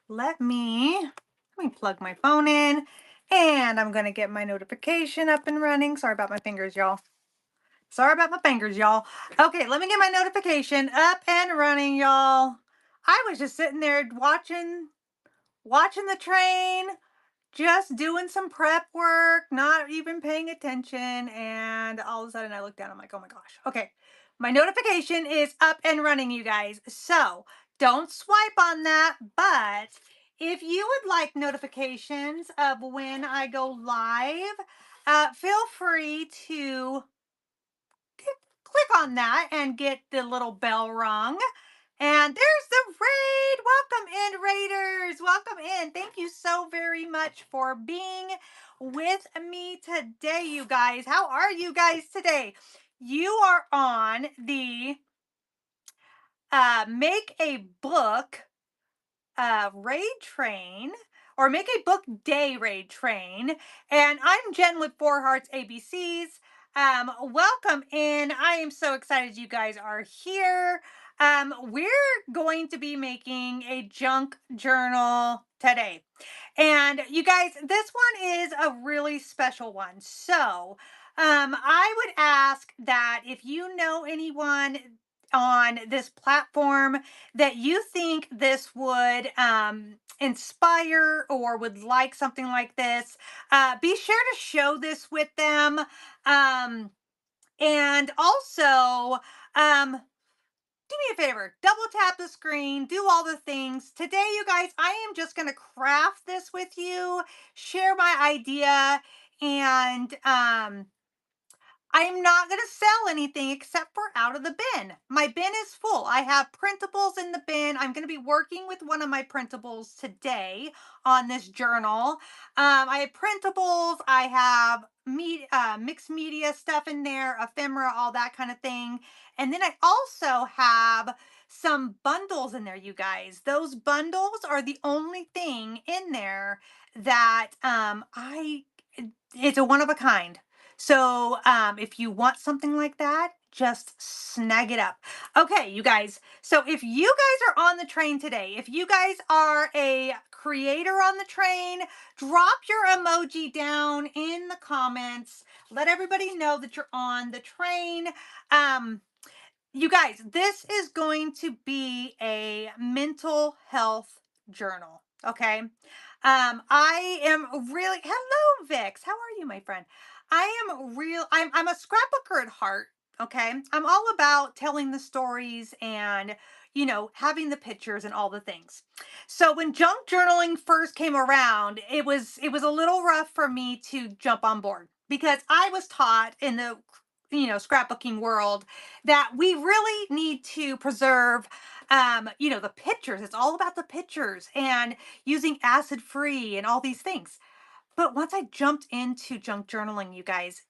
Let me plug my phone in and I'm going to get my notification up and running. Sorry about my fingers, y'all. Sorry about my fingers, y'all. Okay, let me get my notification up and running, y'all. I was just sitting there watching the train, just doing some prep work, not even paying attention. And all of a sudden I look down, I'm like, oh my gosh. Okay. My notification is up and running, you guys. So don't swipe on that. But if you would like notifications of when I go live, feel free to click on that and get the little bell rung. And there's the raid. Welcome in, Raiders. Welcome in. Thank you so very much for being with me today, you guys. How are you guys today? You are on the Make a Book raid train, or Make a Book Day raid train. And I'm Jen with Four Hearts ABCs. Welcome in. I am so excited you guys are here. We're going to be making a junk journal today. And you guys, this one is a really special one. So, I would ask that if you know anyone on this platform that you think this would inspire or would like something like this, be sure to show this with them. And also, do me a favor, double tap the screen, do all the things. Today, you guys, I am just going to craft this with you, share my idea, and I'm not going to sell anything except for out of the bin. My bin is full. I have printables in the bin. I'm going to be working with one of my printables today on this journal. I have printables. I have mixed media stuff in there, ephemera, all that kind of thing. And then I also have some bundles in there, you guys. Those bundles are the only thing in there that it's a one of a kind. So if you want something like that, just snag it up. Okay, you guys. So if you guys are on the train today, if you guys are a creator on the train, drop your emoji down in the comments. Let everybody know that you're on the train. Um, you guys, this is going to be a mental health journal. Okay. I am really, hello, Vix. How are you, my friend? I'm a scrapbooker at heart. Okay. I'm all about telling the stories and, having the pictures and all the things. So when junk journaling first came around, it was a little rough for me to jump on board because I was taught in the, scrapbooking world that we really need to preserve the pictures. It's all about the pictures and using acid free and all these things. But once I jumped into junk journaling, you guys,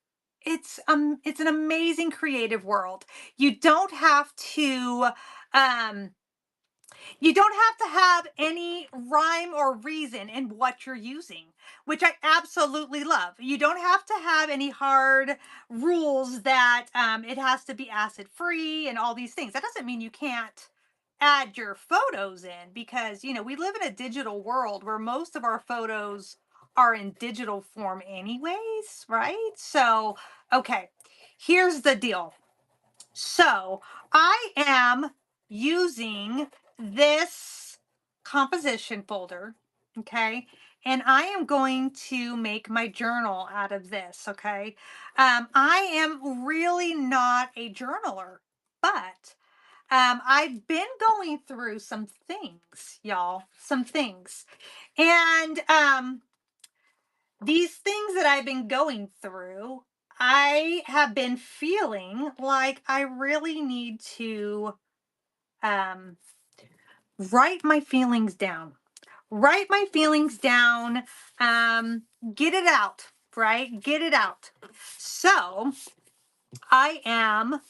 it's an amazing creative world. You don't have to um you don't have to have any rhyme or reason in what you're using, which I absolutely love. You don't have to have any hard rules that it has to be acid free and all these things. That doesn't mean you can't add your photos in because, we live in a digital world where most of our photos are in digital form, anyways, right? So, okay, here's the deal. So I am using this composition folder, okay? And I am going to make my journal out of this, okay? I am really not a journaler, but I've been going through some things, y'all, some things. And these things that I've been going through, I have been feeling like I really need to um, write my feelings down. Write my feelings down. Um, get it out, right? Get it out. So I'm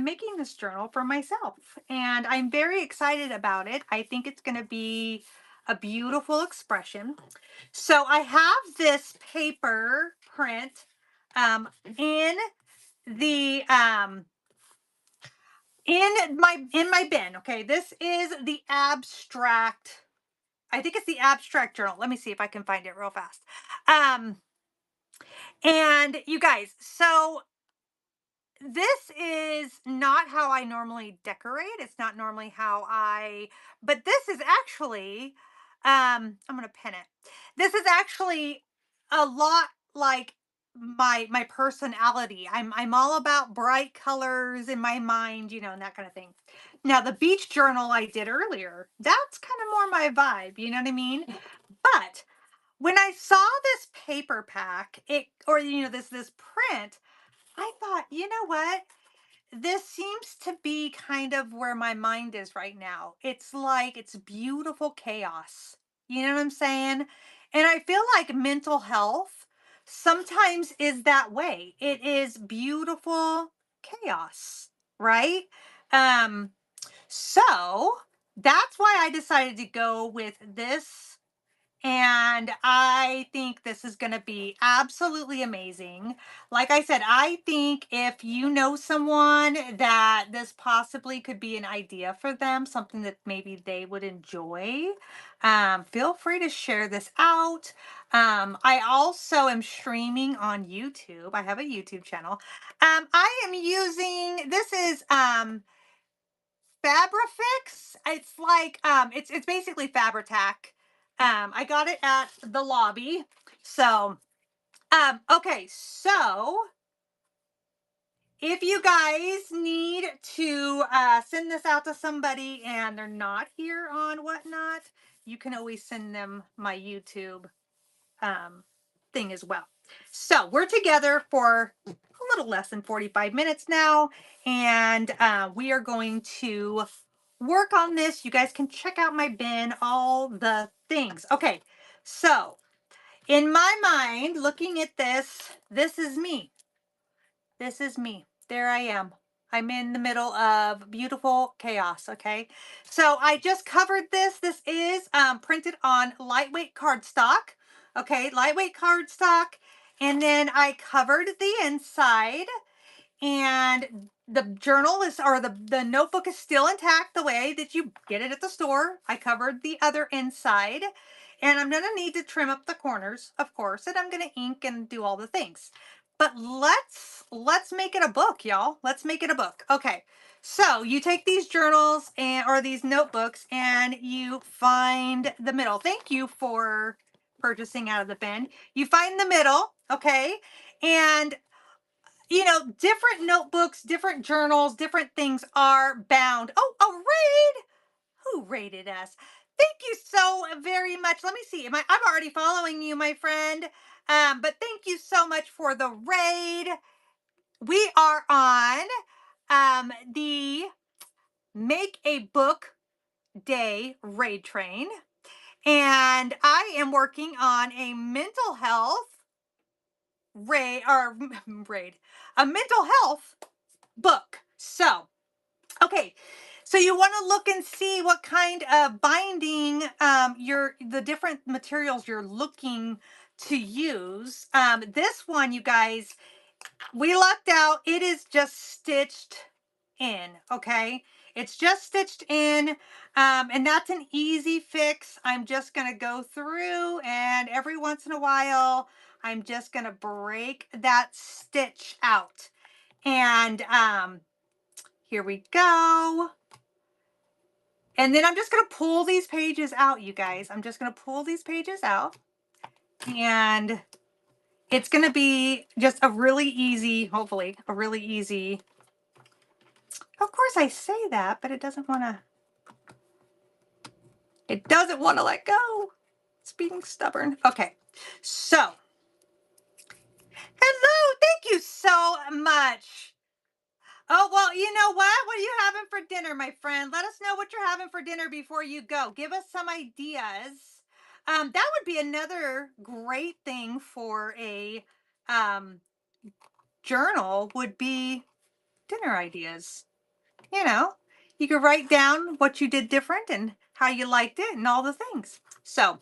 making this journal for myself and I'm very excited about it. I think it's going to be a beautiful expression. So I have this paper print in the in my bin. Okay, this is the abstract I think it's the abstract journal. Let me see if I can find it real fast. Um, and you guys, so this is not how I normally decorate. It's not normally how but this is actually, I'm gonna pin it. This is actually a lot like my personality. I'm all about bright colors in my mind, and that kind of thing. Now, the beach journal I did earlier, that's kind of more my vibe, you know what I mean? But when I saw this paper pack, this print, I thought, you know what? This seems to be kind of where my mind is right now. It's like it's beautiful chaos. You know what I'm saying? And I feel like mental health sometimes is that way. It is beautiful chaos, right? Um, so that's why I decided to go with this, and I think this is going to be absolutely amazing. Like I said, I think if you know someone that this possibly could be an idea for them, something that maybe they would enjoy, feel free to share this out. I also am streaming on YouTube. I have a YouTube channel. I am using, this is Fabrifix. It's like it's basically Fabri-Tac. I got it at the lobby. So okay, so if you guys need to send this out to somebody and they're not here on Whatnot, you can always send them my YouTube um, thing as well. So we're together for a little less than 45 minutes now, and we are going to work on this. You guys can check out my bin, all the things. Okay, so in my mind, looking at this is me. This is me. There I am. I'm in the middle of beautiful chaos, okay? So I just covered this. This is printed on lightweight cardstock, okay? Lightweight cardstock. And then I covered the inside, and the journal is, or the notebook is still intact the way that you get it at the store. I covered the other inside, and I'm going to need to trim up the corners, of course, and I'm going to ink and do all the things. But let's make it a book, y'all. Let's make it a book. Okay. So you take these journals or these notebooks and you find the middle. Thank you for purchasing out of the bin. You find the middle, okay? And different notebooks, different journals, different things are bound. Oh, a raid! Who raided us? Thank you so very much. Let me see. I'm already following you, my friend. But thank you so much for the raid. We are on the Make a Book Day raid train. And I am working on a mental health raid, or raid, a mental health book. So, okay. So you want to look and see what kind of binding the different materials you're looking to use. This one, you guys, we lucked out. It is just stitched in, okay? It's just stitched in, and that's an easy fix. I'm just going to go through, and every once in a while, I'm just going to break that stitch out. And here we go. And then I'm just going to pull these pages out, you guys. I'm just going to pull these pages out. And it's going to be just a really easy, hopefully, a really easy. Of course I say that, but it doesn't want to. It doesn't want to let go. It's being stubborn. Okay. So, hello. Thank you so much. Oh, well, you know what? What are you having for dinner, my friend? Let us know what you're having for dinner before you go. Give us some ideas. That would be another great thing for a um, journal would be dinner ideas. You know, you could write down what you did different and how you liked it and all the things. So,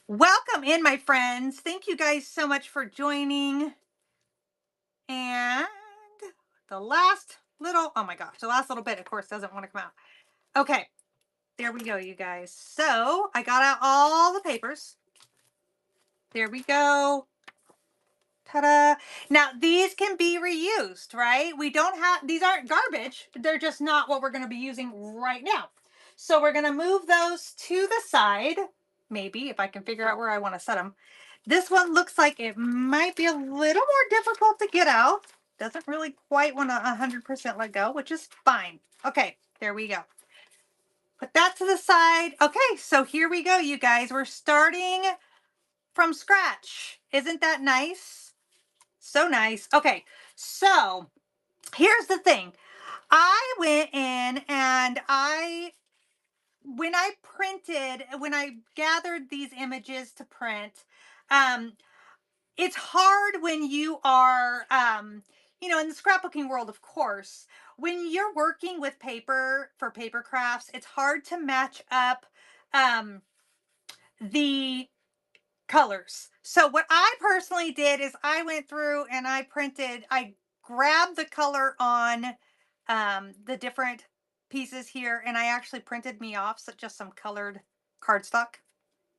welcome in, my friends. Thank you guys so much for joining. And the last little, oh my gosh, the last little bit, of course, doesn't want to come out. Okay. there we go, you guys. So I got out all the papers. There we go. Ta-da. Now these can be reused, right? We don't have, these aren't garbage. They're just not what we're going to be using right now. So we're going to move those to the side. Maybe if I can figure out where I want to set them. This one looks like it might be a little more difficult to get out. Doesn't really quite want to 100% let go, which is fine. Okay, there we go. Put that to the side. Okay, so here we go, you guys. We're starting from scratch. Isn't that nice? So nice. Okay, so here's the thing. I went in and when I gathered these images to print, um, it's hard when you are, in the scrapbooking world, of course, when you're working with paper for paper crafts, it's hard to match up um, the colors. So what I personally did is I went through and I grabbed the color on the different pieces here, and I actually printed me off just some colored cardstock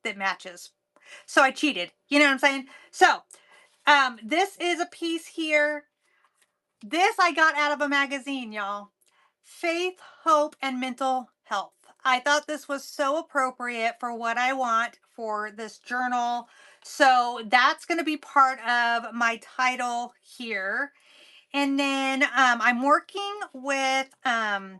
that matches. So I cheated. You know what I'm saying? So this is a piece here. This I got out of a magazine, y'all. Faith, Hope, and Mental Health. I thought this was so appropriate for what I want for this journal. So that's going to be part of my title here. And then I'm working with, I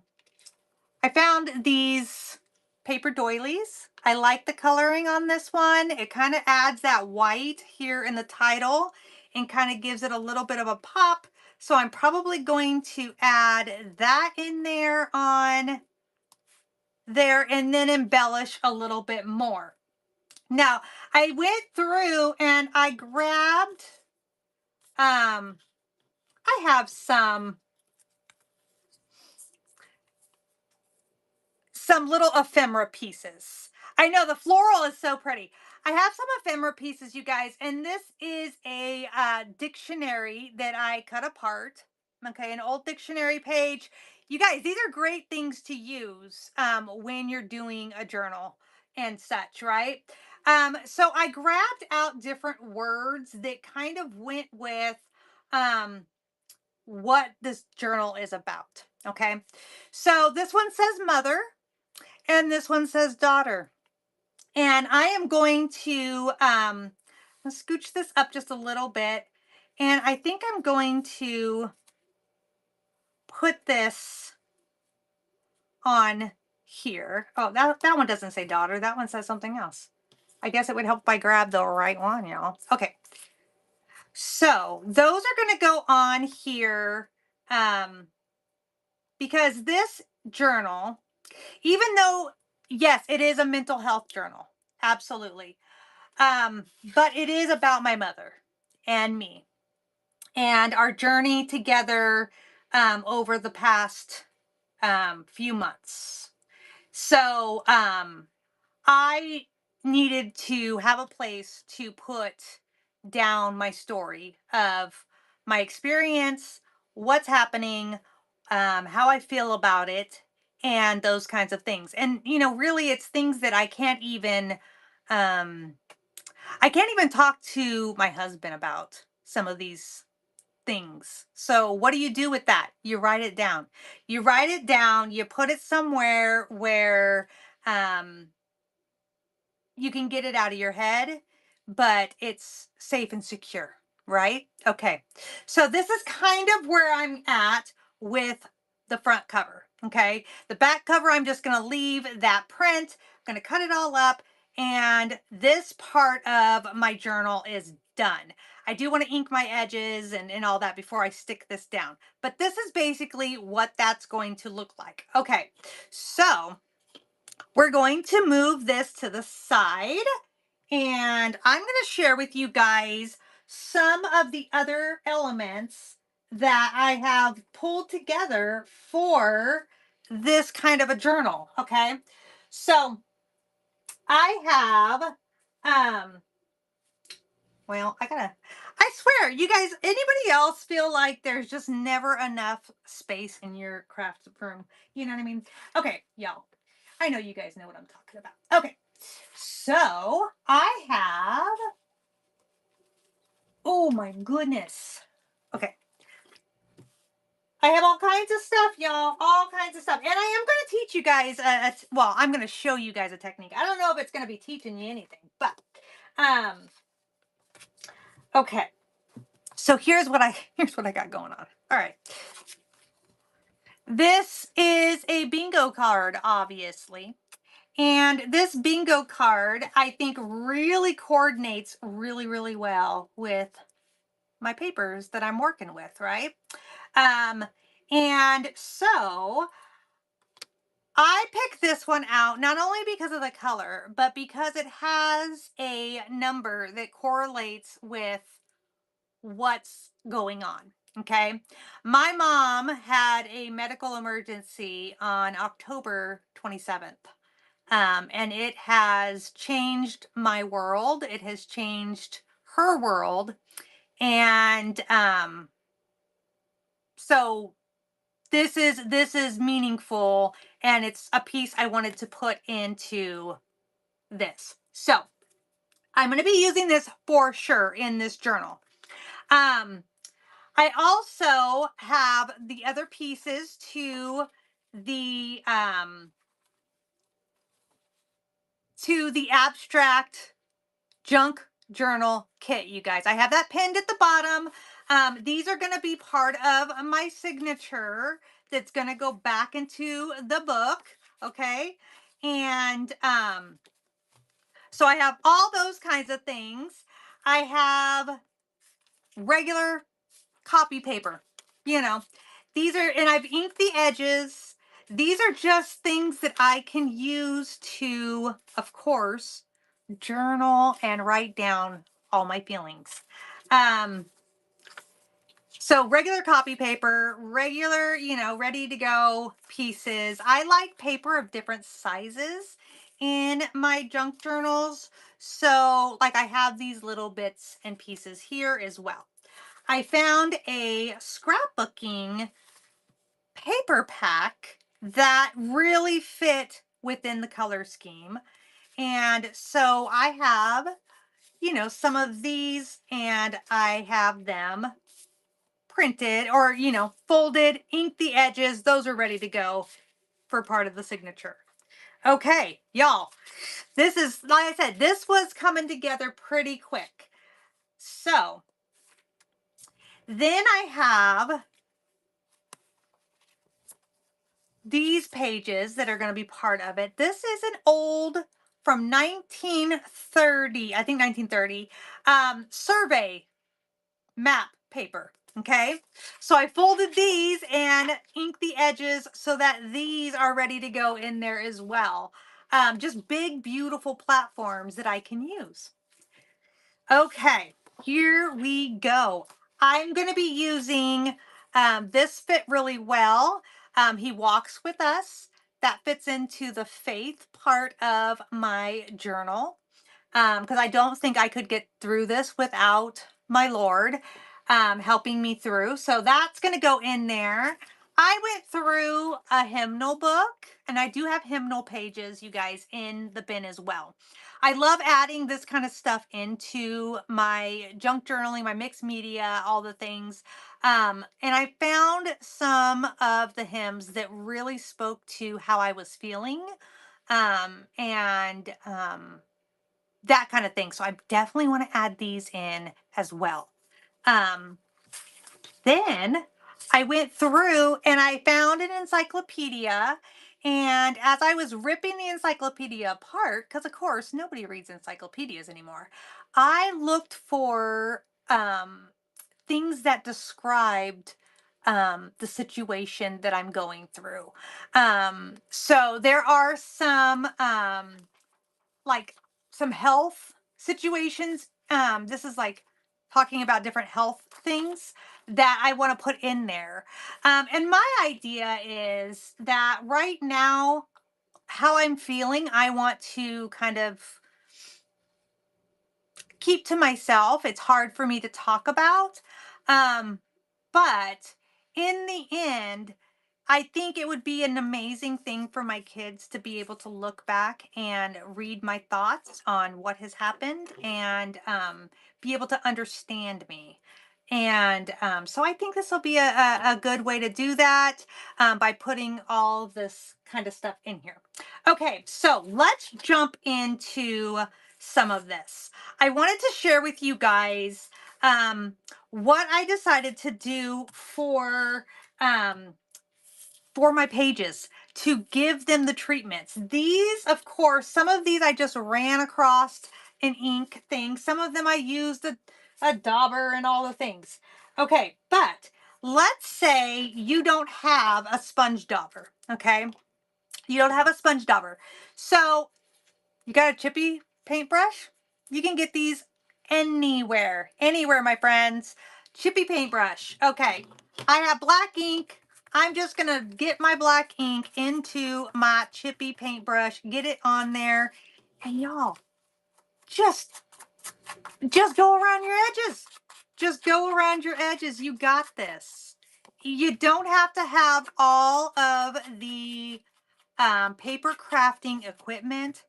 found these paper doilies. I like the coloring on this one. It kind of adds that white here in the title and kind of gives it a little bit of a pop. So I'm probably going to add that in there on there and then embellish a little bit more. Now, I went through and I grabbed, I have some little ephemera pieces. I know the floral is so pretty. I have some ephemera pieces, you guys, and this is a dictionary that I cut apart. Okay, an old dictionary page. You guys, these are great things to use when you're doing a journal and such, right? So I grabbed out different words that kind of went with um, what this journal is about. Okay, so this one says mother. And this one says daughter. And I am going to scooch this up just a little bit. And I think I'm going to put this on here. Oh, that one doesn't say daughter. That one says something else. I guess it would help if I grab the right one, y'all. Okay. So those are going to go on here because this journal, even though, yes, it is a mental health journal. Absolutely. But it is about my mother and me and our journey together over the past few months. So I needed to have a place to put down my story of my experience, what's happening, how I feel about it, and those kinds of things. And, really, it's things that um, I can't even talk to my husband about some of these things. So, what do you do with that? You write it down. You write it down, you put it somewhere where um, you can get it out of your head, but it's safe and secure, right? Okay. So, this is kind of where I'm at with the front cover. Okay. The back cover, I'm just going to leave that print. I'm going to cut it all up. And this part of my journal is done. I do want to ink my edges and all that before I stick this down. But this is basically what that's going to look like. Okay. So we're going to move this to the side. And I'm going to share with you guys some of the other elements that I have pulled together for this kind of a journal. Okay. So I have, I swear, you guys, anybody else feel like there's just never enough space in your craft room? You know what I mean? Okay, y'all. I know you guys know what I'm talking about. Okay. So I have, oh my goodness. Okay. I have all kinds of stuff, y'all. All kinds of stuff. And I am going to teach you guys, well, I'm going to show you guys a technique. I don't know if it's going to be teaching you anything, but, okay. So here's what I got going on. All right. This is a bingo card, obviously. And this bingo card, I think, really coordinates really, really well with my papers that I'm working with, right? And so I picked this one out not only because of the color, but because it has a number that correlates with what's going on. Okay. My mom had a medical emergency on October 27th. And it has changed my world. It has changed her world. And so this is meaningful, and it's a piece I wanted to put into this. So I'm going to be using this for sure in this journal. I also have the other pieces to the abstract junk journal kit, you guys. I have that pinned at the bottom. These are going to be part of my signature that's going to go back into the book. Okay. And so I have all those kinds of things. I have regular copy paper, you know, these are, and I've inked the edges. These are just things that I can use to, of course, journal and write down all my feelings. So regular copy paper, regular, ready to go pieces. I like paper of different sizes in my junk journals. So like I have these little bits and pieces here as well. I found a scrapbooking paper pack that really fit within the color scheme. And so I have, some of these, and I have them printed or, folded, inked the edges. Those are ready to go for part of the signature. Okay, y'all, this is, like I said, this was coming together pretty quick. So then I have these pages that are going to be part of it. This is an old, from 1930, I think 1930, survey map paper. Okay, so I folded these and inked the edges so that these are ready to go in there as well. Just big, beautiful platforms that I can use. Okay, here we go. I'm going to be using, this fit really well. He walks with us. That fits into the faith part of my journal, because I don't think I could get through this without my Lord helping me through. So that's going to go in there. I went through a hymnal book, and I do have hymnal pages, you guys, in the bin as well. I love adding this kind of stuff into my junk journaling, my mixed media, all the things. And I found some of the hymns that really spoke to how I was feeling. And that kind of thing. So I definitely want to add these in as well. Then I went through and I found an encyclopedia. And as I was ripping the encyclopedia apart, because of course nobody reads encyclopedias anymore, I looked for things that described the situation that I'm going through. So there are some like some health situations. This is like talking about different health things that I want to put in there. And my idea is that right now, how I'm feeling, I want to kind of keep to myself. It's hard for me to talk about. But in the end, I think it would be an amazing thing for my kids to be able to look back and read my thoughts on what has happened and be able to understand me. And so I think this will be a good way to do that by putting all this kind of stuff in here. Okay, so let's jump into some of this. I wanted to share with you guys what I decided to do um, for my pages to give them the treatments. These, of course, some of these I just ran across an ink thing. Some of them I used a dauber and all the things. Okay, but let's say you don't have a sponge dauber, okay? You don't have a sponge dauber. So you got a chippy paintbrush? You can get these anywhere. Anywhere, my friends. Chippy paintbrush. Okay. I have black ink. I'm just going to get my black ink into my chippy paintbrush, get it on there. And y'all, just just go around your edges. Just go around your edges. You got this. You don't have to have all of the paper crafting equipment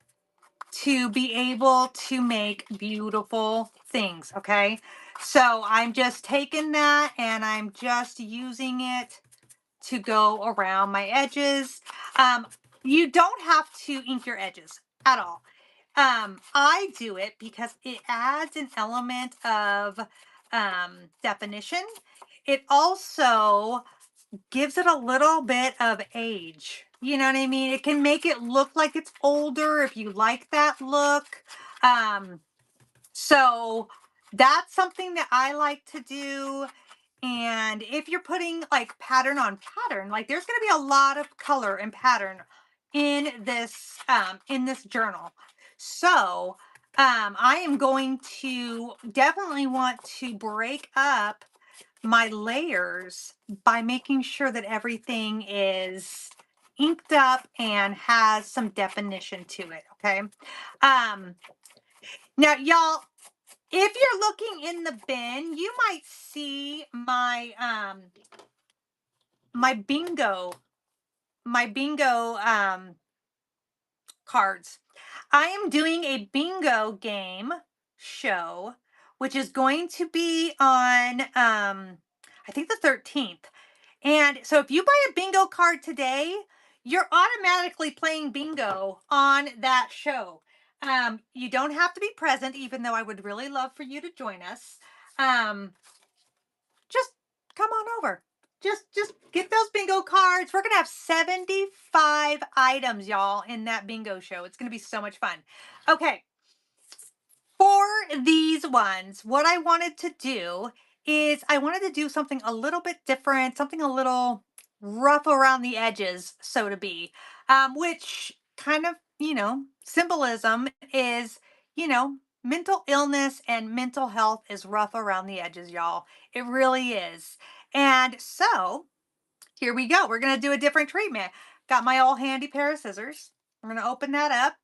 to be able to make beautiful things, okay? So I'm just taking that and I'm just using it to go around my edges. You don't have to ink your edges at all. I do it because it adds an element of definition. It also gives it a little bit of age. You know what I mean? It can make it look like it's older if you like that look. Um, so that's something that I like to do. And if you're putting like pattern on pattern, like there's going to be a lot of color and pattern in this journal. So I am going to definitely want to break up my layers by making sure that everything is inked up and has some definition to it, okay? Um, Now, y'all, if you're looking in the bin, you might see my bingo cards. I am doing a bingo game show, which is going to be on I think the 13th. And so if you buy a bingo card today, you're automatically playing bingo on that show. You don't have to be present, even though I would really love for you to join us. Just come on over. Just get those bingo cards. We're gonna have 75 items, y'all, in that bingo show. It's gonna be so much fun. Okay, for these ones, what I wanted to do is I wanted to do something a little bit different, something a little rough around the edges, so to be, which kind of, symbolism is, mental illness and mental health is rough around the edges, y'all. It really is. And so here we go. We're going to do a different treatment. Got my old handy pair of scissors. I'm going to open that up.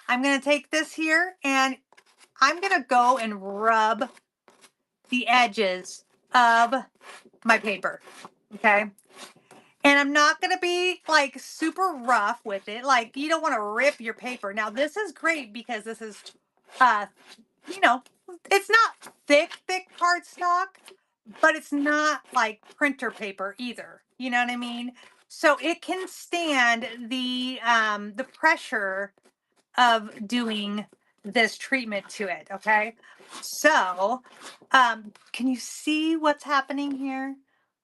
I'm going to take this here and I'm going to go and rub the edges of my paper. Okay. And I'm not going to be like super rough with it. Like you don't want to rip your paper. Now this is great because this is, uh, you know, it's not thick cardstock, but it's not like printer paper either. You know what I mean? So it can stand the pressure of doing this treatment to it, okay? So, can you see what's happening here?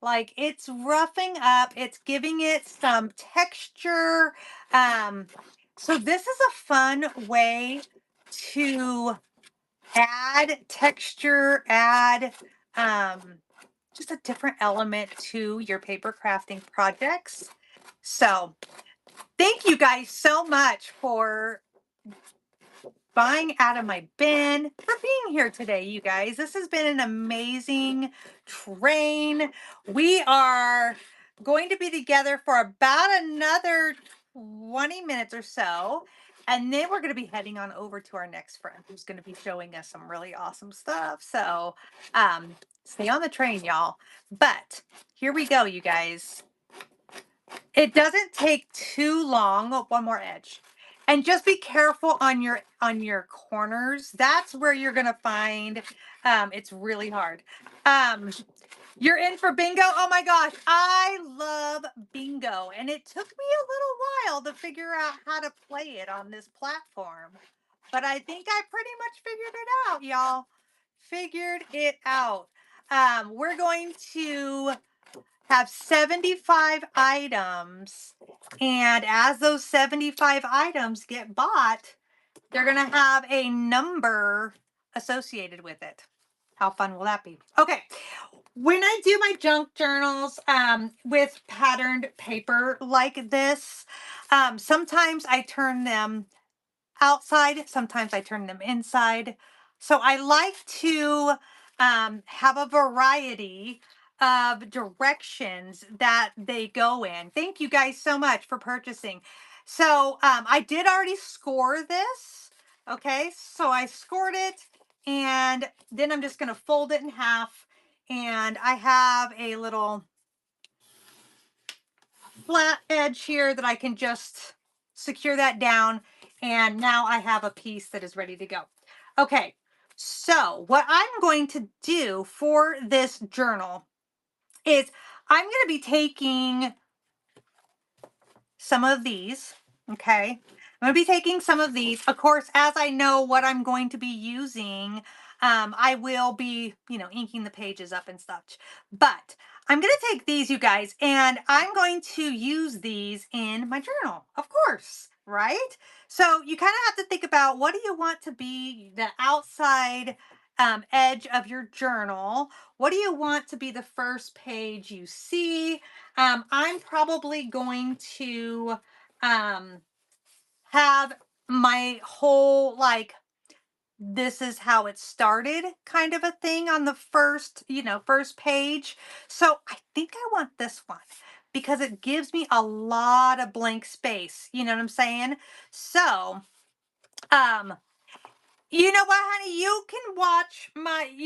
Like it's roughing up, it's giving it some texture. Um, so this is a fun way to add texture, add just a different element to your paper crafting projects. So, thank you guys so much for buying out of my bin, for being here today, you guys. This has been an amazing train. We are going to be together for about another 20 minutes or so. And then we're going to be heading on over to our next friend who's going to be showing us some really awesome stuff. So stay on the train, y'all. But here we go, you guys. It doesn't take too long. Oh, one more edge. And just be careful on your corners. That's where you're gonna find it's really hard. Um, you're in for bingo. Oh my gosh, I love bingo. And it took me a little while to figure out how to play it on this platform. But I think I pretty much figured it out, y'all. Figured it out. We're going to have 75 items. And as those 75 items get bought, they're going to have a number associated with it. How fun will that be? Okay. When I do my junk journals with patterned paper like this, sometimes I turn them outside. Sometimes I turn them inside. So I like to have a variety of directions that they go in. Thank you guys so much for purchasing. So I did already score this. Okay, so I scored it and then I'm just going to fold it in half. And I have a little flat edge here that I can just secure that down. And now I have a piece that is ready to go. Okay, so what I'm going to do for this journal is I'm going to be taking some of these, okay? I'm going to be taking some of these. Of course, as I know what I'm going to be using, I will be, inking the pages up and such. But I'm going to take these, you guys, and I'm going to use these in my journal, of course, right? So you kind of have to think about what do you want to be the outside edge of your journal? What do you want to be the first page you see? I'm probably going to have my whole this is how it started kind of a thing on the first page. So I think I want this one because it gives me a lot of blank space. You know what I'm saying? So, um, you know what, honey? You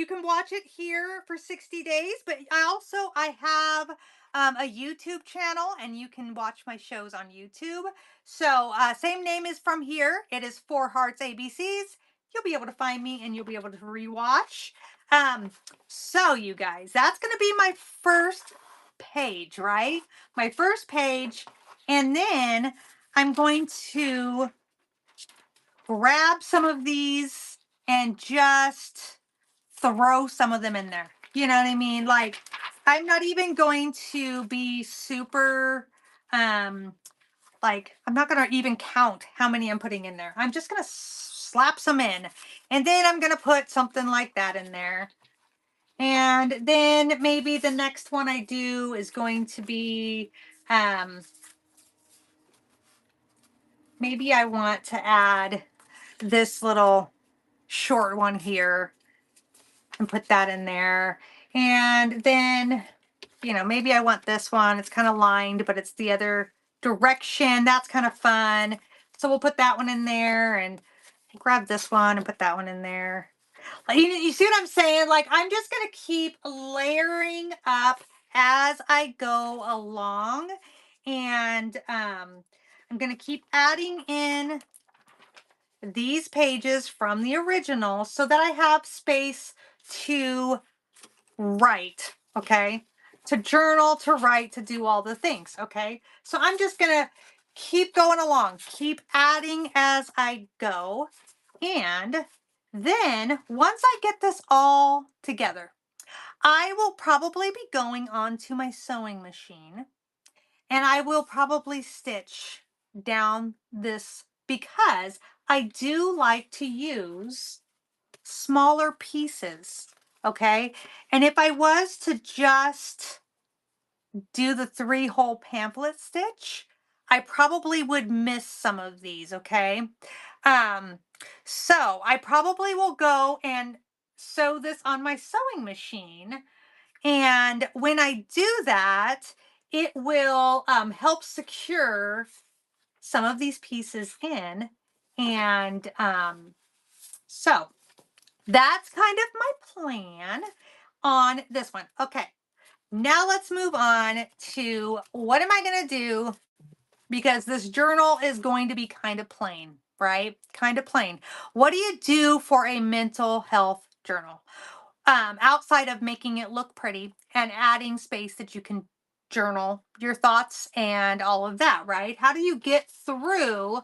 can watch it here for 60 days, but I have a YouTube channel and you can watch my shows on YouTube. So, same name is from here. It is Four Hearts ABCs. You'll be able to find me and you'll be able to rewatch. So you guys, that's going to be my first page, right? My first page. And then I'm going to grab some of these and just throw some of them in there. You know what I mean? Like, I'm not even going to be super, I'm not going to even count how many I'm putting in there. I'm just going to slap some in. And then I'm going to put something like that in there. And then maybe the next one I do is going to be, maybe I want to add this little short one here and put that in there. And then, maybe I want this one. It's kind of lined, but it's the other direction. That's kind of fun. So we'll put that one in there and grab this one and put that one in there. You see what I'm saying? Like, I'm just going to keep layering up as I go along. And I'm going to keep adding in these pages from the original so that I have space to write, okay? To journal, to write, to do all the things, okay? So I'm just going to keep going along, keep adding as I go. And then once I get this all together, I will probably be going on to my sewing machine and I will probably stitch down this because I do like to use smaller pieces, okay? And if I was to just do the 3-hole pamphlet stitch, I probably would miss some of these, okay? So I probably will go and sew this on my sewing machine. And when I do that, it will help secure some of these pieces in. And so that's kind of my plan on this one. Okay. Now let's move on to what am I going to do, because this journal is going to be kind of plain, right? Kind of plain. What do you do for a mental health journal? Outside of making it look pretty and adding space that you can journal your thoughts and all of that, right? How do you get through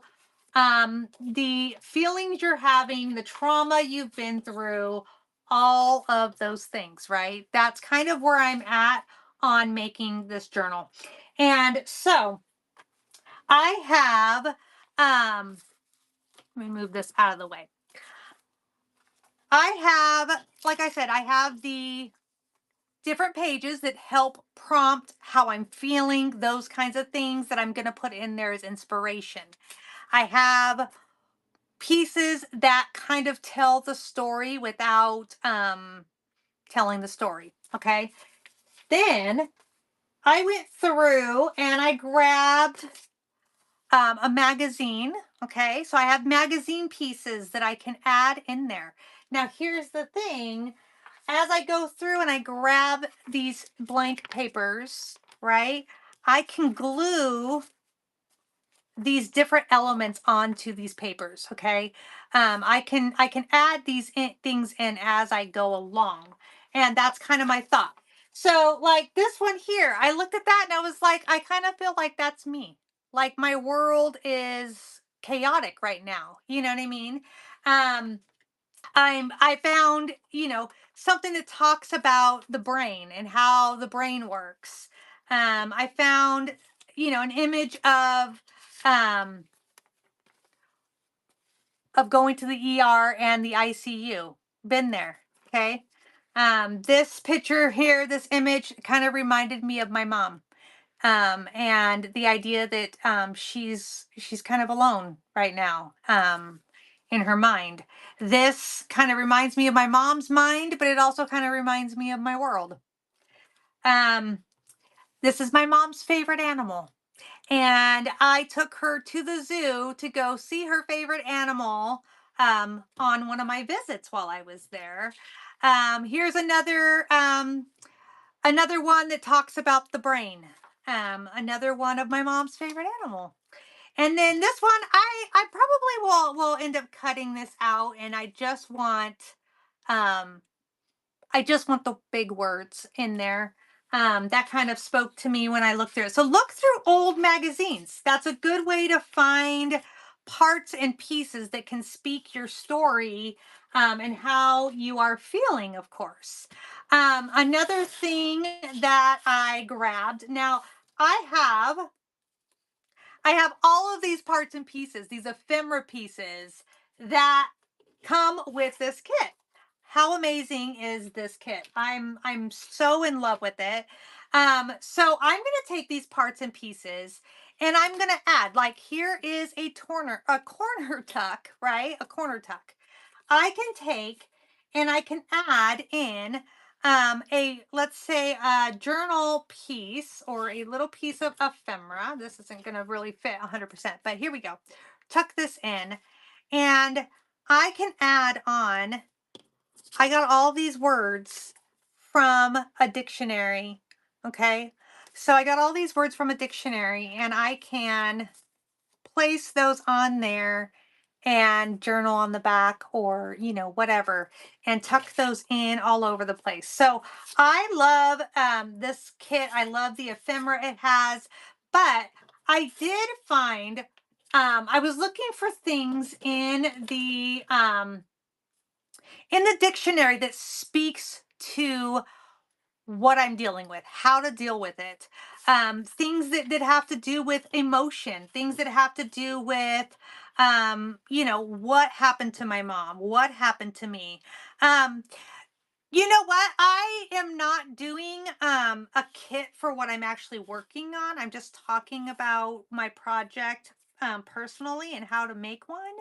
the feelings you're having, the trauma you've been through, all of those things, right? That's kind of where I'm at on making this journal. And so I have, let me move this out of the way. I have, like I said, I have the different pages that help prompt how I'm feeling, those kinds of things that I'm going to put in there as inspiration. I have pieces that kind of tell the story without telling the story. Okay. Then I went through and I grabbed a magazine. Okay. So I have magazine pieces that I can add in there. Now, here's the thing, as I go through and I grab these blank papers, right, I can glue these different elements onto these papers. Okay. I can add these things in as I go along, and that's kind of my thought. So like this one here, I looked at that and I was like, I kind of feel like that's me. Like my world is chaotic right now, you know what I mean? I found, something that talks about the brain and how the brain works. I found, an image um of going to the ER and the ICU. Been there. Okay. This picture here, this image kind of reminded me of my mom. And the idea that she's kind of alone right now, in her mind. This kind of reminds me of my mom's mind, but it also kind of reminds me of my world. Um, this is my mom's favorite animal. And I took her to the zoo to go see her favorite animal on one of my visits while I was there. Here's another one that talks about the brain. Another one of my mom's favorite animal. And then this one, I probably will end up cutting this out, and um I just want the big words in there. That kind of spoke to me when I looked through it. So look through old magazines. That's a good way to find parts and pieces that can speak your story, and how you are feeling, of course. Another thing that I grabbed. Now, I have I have all of these parts and pieces, these ephemera pieces that come with this kit. How amazing is this kit? I'm so in love with it. So I'm gonna take these parts and pieces and I'm gonna add, like, here is a corner tuck, right? A corner tuck. I can take and I can add in a, let's say, a journal piece or a little piece of ephemera. This isn't going to really fit 100%, but here we go. Tuck this in and I can add on, I got all these words from a dictionary. Okay. So I got all these words from a dictionary and I can place those on there and journal on the back, or whatever, and tuck those in all over the place. So I love this kit. I love the ephemera it has. But I did find, I was looking for things in the dictionary that speaks to what I'm dealing with, how to deal with it. Things that have to do with emotion, things that have to do with, what happened to my mom, what happened to me. Um, you know what? I am not doing a kit for what I'm actually working on. I'm just talking about my project personally and how to make one.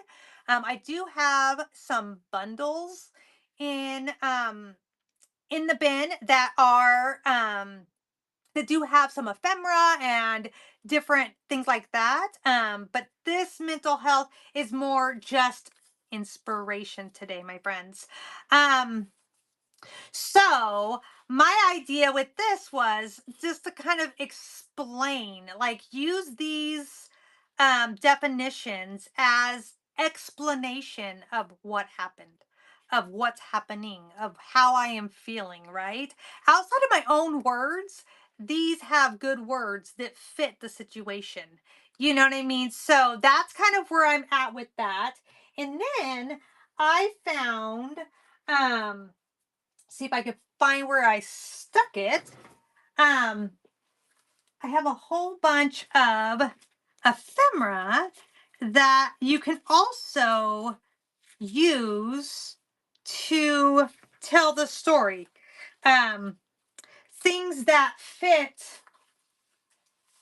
I do have some bundles in in the bin that do have some ephemera and different things like that. But this mental health is more just inspiration today, my friends. Um, So, my idea with this was just to kind of explain, like, use these definitions as explanation of what happened, of what's happening, of how I am feeling, right? Outside of my own words, these have good words that fit the situation. You know what I mean? So, that's kind of where I'm at with that. And then I found, um, see if I could find where I stuck it. Um, I have a whole bunch of ephemera that you can also use to tell the story. Um, Things that fit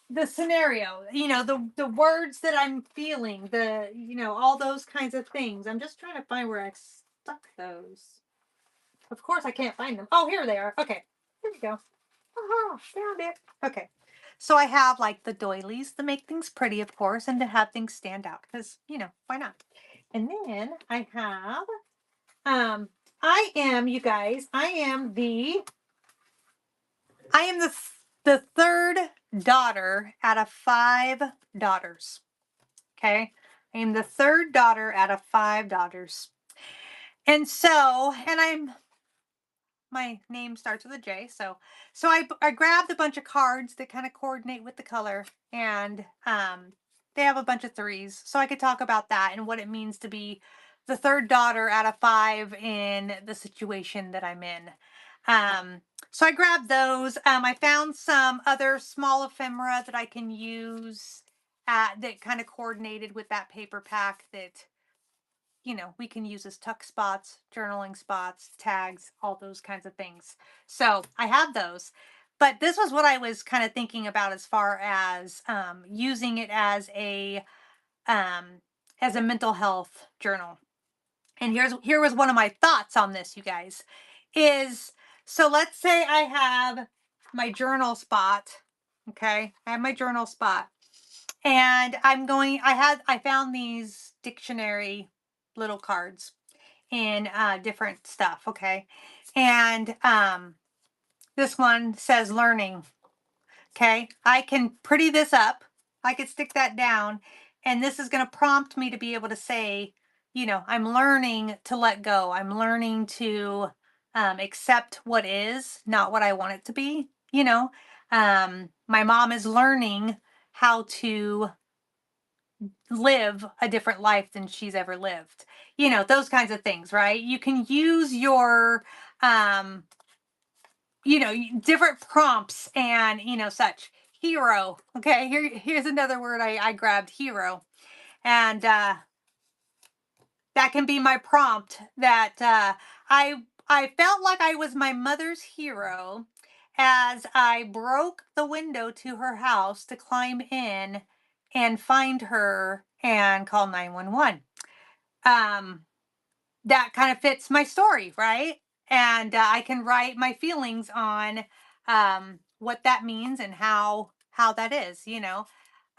the scenario, the words that I'm feeling, all those kinds of things. I'm just trying to find where I stuck those. Of course, I can't find them. Oh, here they are. Okay, here we go. Oh, found it. Okay. So I have like the doilies to make things pretty, of course, and to have things stand out because, why not? And then I have, um, you guys, I am the third daughter out of five daughters. Okay. I am the third daughter out of five daughters. And so, and my name starts with a J. So I grabbed a bunch of cards that kind of coordinate with the color, and they have a bunch of threes, so I could talk about that and what it means to be the third daughter out of five in the situation that I'm in. So I grabbed those. I found some other small ephemera that I can use that kind of coordinated with that paper pack that we can use as tuck spots, journaling spots, tags, all those kinds of things. So I have those. But this was what I was kind of thinking about as far as using it um, as a mental health journal. And here was one of my thoughts on this, you guys. Is so let's say I have my journal spot. Okay, I have my journal spot, and I found these dictionary little cards in different stuff, okay? And this one says learning, okay? I can pretty this up. I could stick that down, and this is going to prompt me to be able to say, I'm learning to let go. I'm learning to accept what is, not what I want it to be, my mom is learning how to live a different life than she's ever lived. Those kinds of things, right? You can use your um different prompts and such. Hero. Okay, here's another word I grabbed, hero. And that can be my prompt that I felt like I was my mother's hero as I broke the window to her house to climb in and find her and call 911. um that kind of fits my story, right? And I can write my feelings on what that means and how that is,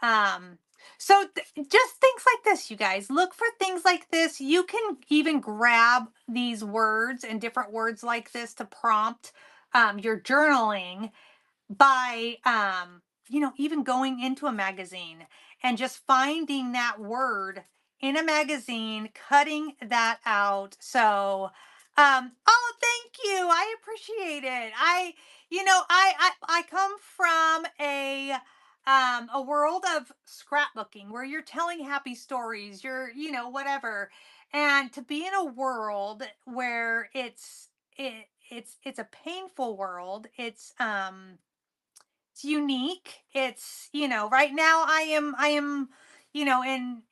um so just things like this, you guys, look for things like this. You can even grab these words and different words like this to prompt your journaling by even going into a magazine and just finding that word in a magazine, cutting that out. So oh, thank you, I appreciate it. I come from a world of scrapbooking where you're telling happy stories, you're whatever, and to be in a world where it's a painful world. It's unique. It's, right now I am, and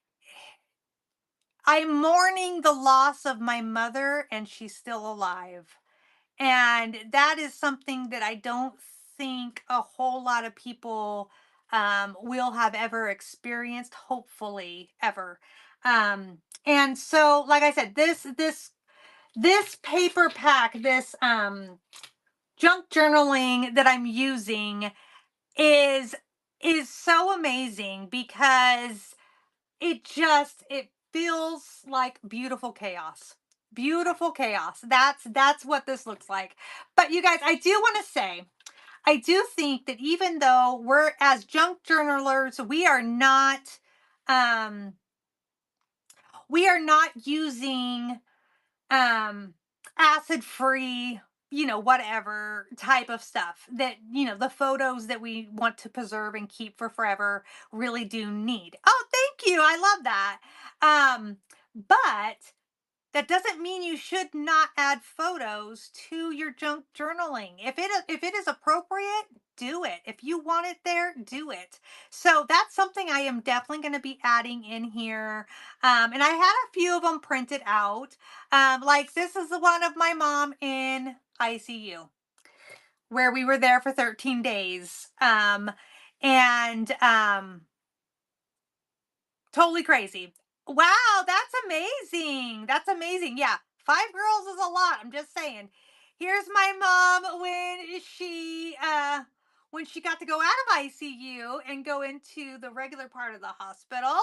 I'm mourning the loss of my mother and she's still alive. And that is something that I don't think a whole lot of people will have ever experienced, hopefully ever. And so, like I said, this paper pack, this junk journaling that I'm using is is so amazing because it feels like beautiful chaos. Beautiful chaos. That's what this looks like. But you guys, I do want to say, I do think that even though we're as junk journalers, um we are not using um acid free, whatever type of stuff that, the photos that we want to preserve and keep for forever really do need. Oh, thank you. I love that. But that doesn't mean you should not add photos to your junk journaling. If it is appropriate, do it. If you want it there, do it. So that's something I am definitely going to be adding in here. And I had a few of them printed out. Like this is the one of my mom in ICU, where we were there for 13 days. And Totally crazy. Wow, that's amazing. That's amazing. Yeah, 5 girls is a lot. I'm just saying. Here's my mom when she got to go out of ICU and go into the regular part of the hospital,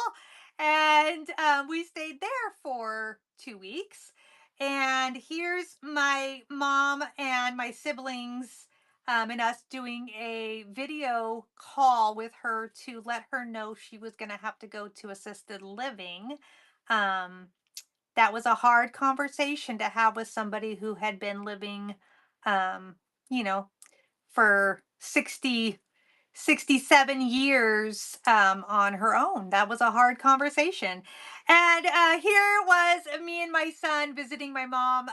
and we stayed there for 2 weeks. And here's my mom and my siblings and us doing a video call with her to let her know she was going to have to go to assisted living. Um, that was a hard conversation to have with somebody who had been living, um, you know, for 67 years on her own. That was a hard conversation. And here was me and my son visiting my mom.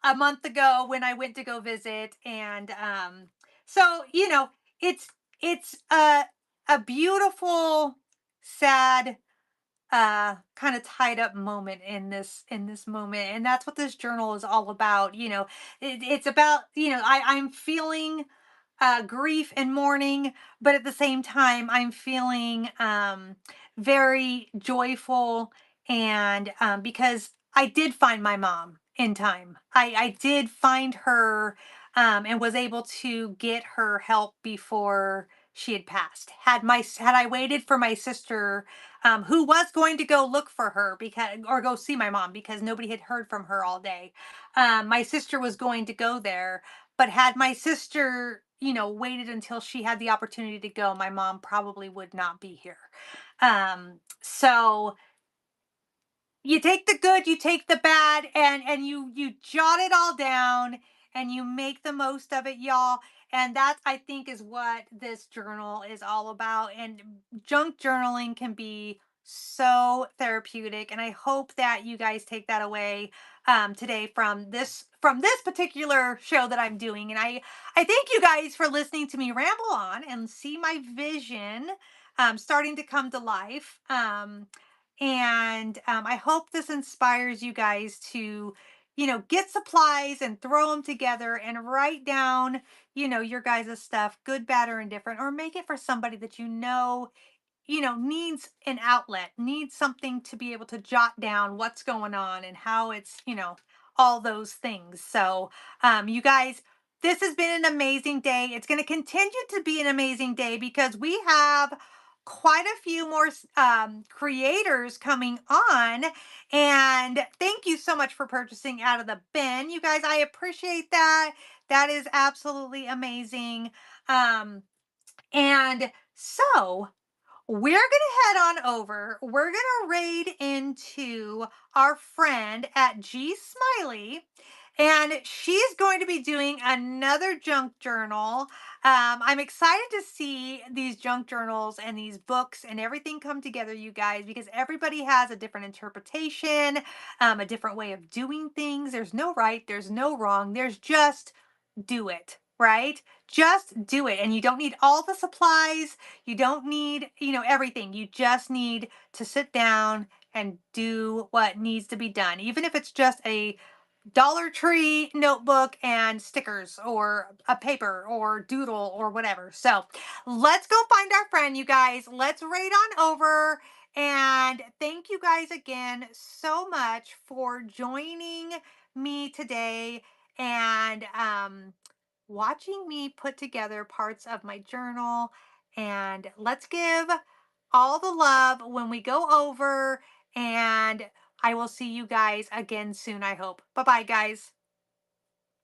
A month ago when I went to go visit, and so it's a beautiful, sad, kind of tied up moment in this moment, and that's what this journal is all about. It's about, I'm feeling grief and mourning, but at the same time, I'm feeling very joyful. And because I did find my mom in time, I did find her and was able to get her help before she had passed. Had I waited for my sister, who was going to go look for her because or go see my mom because nobody had heard from her all day. My sister was going to go there, but had my sister, waited until she had the opportunity to go, my mom probably would not be here. So you take the good, you take the bad, and you jot it all down and you make the most of it, y'all. And that, I think, is what this journal is all about. And junk journaling can be so therapeutic, and I hope that you guys take that away today from this particular show that I'm doing. And I thank you guys for listening to me ramble on and see my vision starting to come to life. And I hope this inspires you guys to, get supplies and throw them together and write down, your guys' stuff, good, bad, or indifferent, or make it for somebody that needs an outlet, needs something to be able to jot down what's going on and how it's, all those things. So, you guys, this has been an amazing day. It's going to continue to be an amazing day because we have quite a few more creators coming on. And thank you so much for purchasing out of the bin. You guys, I appreciate that. That is absolutely amazing. And so, we're going to head on over. We're going to raid into our friend at G Smiley, and she's going to be doing another junk journal. I'm excited to see these junk journals and these books and everything come together, you guys, because everybody has a different interpretation, a different way of doing things. There's no right, there's no wrong. There's just do it, right? Just do it. And you don't need all the supplies. You don't need, everything. You just need to sit down and do what needs to be done. Even if it's just a Dollar Tree notebook and stickers or a paper or doodle or whatever. So let's go find our friend, you guys. Let's raid on over. And thank you guys again so much for joining me today and watching me put together parts of my journal. And let's give all the love when we go over and I will see you guys again soon, I hope. Bye bye, guys.